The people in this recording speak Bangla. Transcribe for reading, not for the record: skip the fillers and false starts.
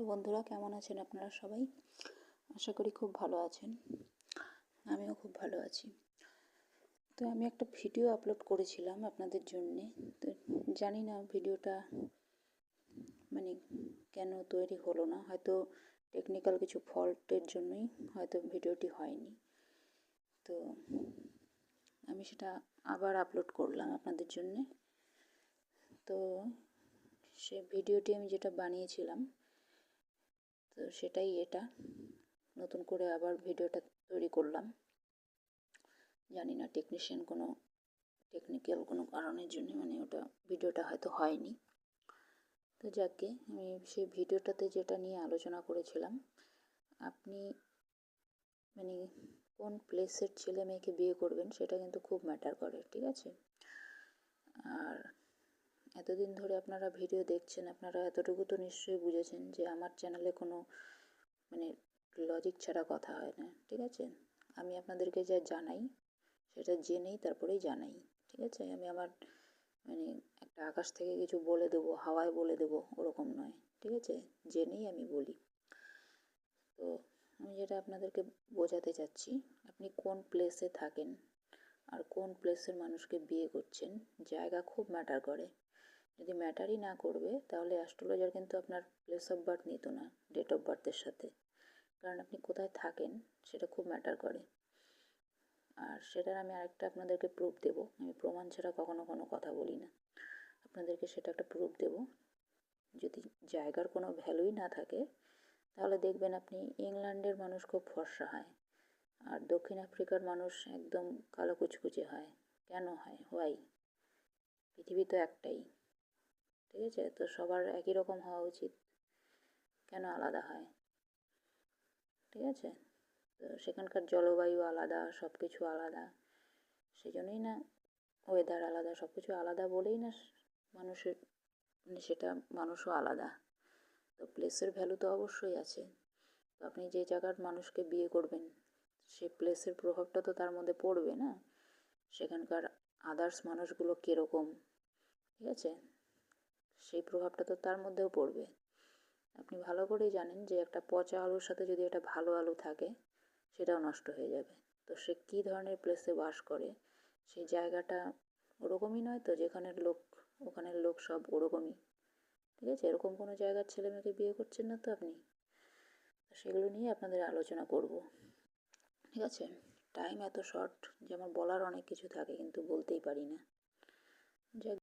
বন্ধুরা, কেমন আছেন আপনারা সবাই? আশা করি খুব ভালো আছেন। আমিও খুব ভালো আছি। তো আমি একটা ভিডিও আপলোড করেছিলাম আপনাদের জন্যে। তো জানি না ভিডিওটা মানে কেন তৈরি হলো না, হয়তো টেকনিক্যাল কিছু ফল্টের জন্যই হয়তো ভিডিওটি হয়নি। তো আমি সেটা আবার আপলোড করলাম আপনাদের জন্যে। তো সে ভিডিওটি আমি যেটা বানিয়েছিলাম, তো সেটাই এটা নতুন করে আবার ভিডিওটা তৈরি করলাম। জানি না টেকনিক্যাল কোনো কারণের জন্য ওটা ভিডিওটা হয়তো হয়নি। তো যাকে আমি সেই ভিডিওটাতে যেটা নিয়ে আলোচনা করেছিলাম, আপনি কোন প্লেসের ছেলে মেয়েকে বিয়ে করবেন সেটা কিন্তু খুব ম্যাটার করে, ঠিক আছে? আর এতদিন ধরে আপনারা ভিডিও দেখছেন, আপনারা এতটুকু তো নিশ্চয়ই বুঝেছেন যে আমার চ্যানেলে কোনো লজিক ছাড়া কথা হয় না, ঠিক আছে? আমি আপনাদেরকে যা জানাই সেটা জেনেই তারপরেই জানাই, ঠিক আছে? আমি আমার একটা আকাশ থেকে কিছু বলে দেবো, হাওয়ায় বলে দেবো, ওরকম নয়, ঠিক আছে? জেনেই আমি বলি। তো আমি যেটা আপনাদেরকে বোঝাতে চাচ্ছি, আপনি কোন প্লেসে থাকেন আর কোন প্লেসের মানুষকে বিয়ে করছেন, জায়গা খুব ম্যাটার করে। যদি ম্যাটারই না করবে তাহলে অ্যাস্ট্রোলজার কিন্তু আপনার প্লেস অফ বার্থ নিত না ডেট অফ বার্থের সাথে, কারণ আপনি কোথায় থাকেন সেটা খুব ম্যাটার করে। আর সেটার আমি আরেকটা আপনাদেরকে প্রুফ দেবো। আমি প্রমাণ ছাড়া কখনো কোনো কথা বলি না। আপনাদেরকে সেটা একটা প্রুফ দেবো। যদি জায়গার কোনো ভ্যালুই না থাকে তাহলে দেখবেন আপনি ইংল্যান্ডের মানুষ খুব ফর্সা হয় আর দক্ষিণ আফ্রিকার মানুষ একদম কালো কুচকুচে হয়। কেন হয়? হোয়াই? পৃথিবী তো একটাই, ঠিক আছে? তো সবার একই রকম হওয়া উচিত, কেন আলাদা হয়? ঠিক আছে? তো সেখানকার জলবায়ু আলাদা, সব কিছু আলাদা, সেই জন্যই না ওয়েদার আলাদা, সব কিছু আলাদা বলেই না মানুষের সেটা মানুষও আলাদা। তো প্লেসের ভ্যালু তো অবশ্যই আছে। তো আপনি যে জায়গার মানুষকে বিয়ে করবেন সেই প্লেসের প্রভাবটা তো তার মধ্যে পড়বে না, সেখানকার আদার্স মানুষগুলো কীরকম, ঠিক আছে? সেই প্রভাবটা তো তার মধ্যেও পড়বে। আপনি ভালো করেই জানেন যে একটা পচা আলুর সাথে যদি একটা ভালো আলু থাকে সেটাও নষ্ট হয়ে যাবে। তো সে কী ধরনের প্লেসে বাস করে, সেই জায়গাটা ওরকমই নয় তো, যেখানের লোক ওখানের লোক সব ওরকমই, ঠিক আছে? এরকম কোনো জায়গার ছেলে মেয়েকে বিয়ে করছেন না তো আপনি। সেগুলো নিয়ে আপনাদের আলোচনা করব, ঠিক আছে? টাইম এত শর্ট যে আমার বলার অনেক কিছু থাকে কিন্তু বলতেই পারি না। যাই